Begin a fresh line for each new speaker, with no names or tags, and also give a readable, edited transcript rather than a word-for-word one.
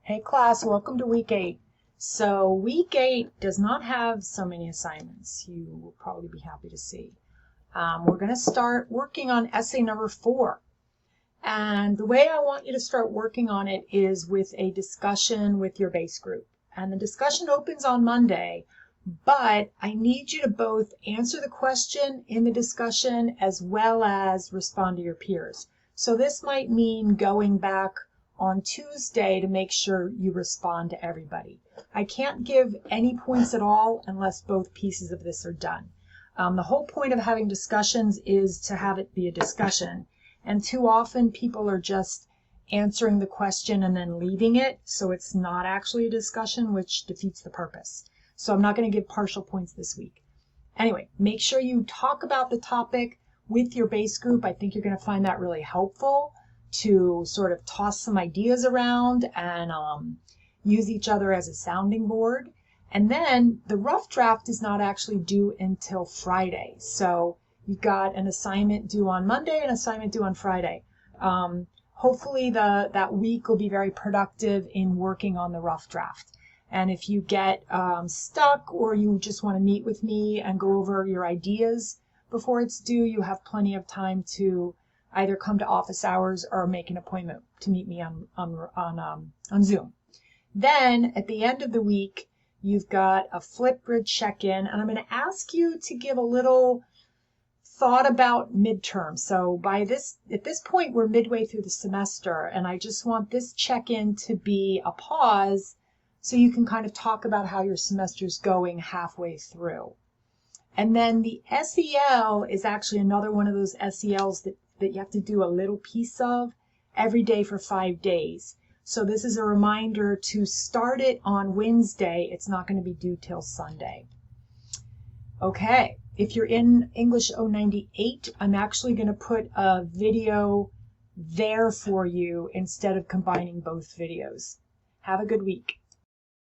Hey class, welcome to week 8. So week 8 does not have so many assignments. You will probably be happy to see. We're going to start working on essay number 4. And the way I want you to start working on it is with a discussion with your base group. And the discussion opens on Monday, but I need you to both answer the question in the discussion as well as respond to your peers. So this might mean going back on Tuesday to make sure you respond to everybody. I can't give any points at all unless both pieces of this are done. The whole point of having discussions is to have it be a discussion. And too often people are just answering the question and then leaving it, so it's not actually a discussion, which defeats the purpose. So I'm not going to give partial points this week. Anyway, make sure you talk about the topic with your base group. I think you're going to find that really helpful to sort of toss some ideas around and use each other as a sounding board. And then the rough draft is not actually due until Friday. So you've got an assignment due on Monday, an assignment due on Friday. Hopefully that week will be very productive in working on the rough draft. And if you get stuck or you just want to meet with me and go over your ideas before it's due, you have plenty of time to either come to office hours or make an appointment to meet me on Zoom. Then at the end of the week, you've got a Flipgrid check-in, and I'm going to ask you to give a little thought about midterm. So at this point, we're midway through the semester, and I just want this check-in to be a pause so you can kind of talk about how your semester's going halfway through. And then the SEL is actually another one of those SELs that you have to do a little piece of every day for 5 days. So this is a reminder to start it on Wednesday. It's not going to be due till Sunday. Okay, if you're in English 098, I'm actually going to put a video there for you instead of combining both videos. Have a good week.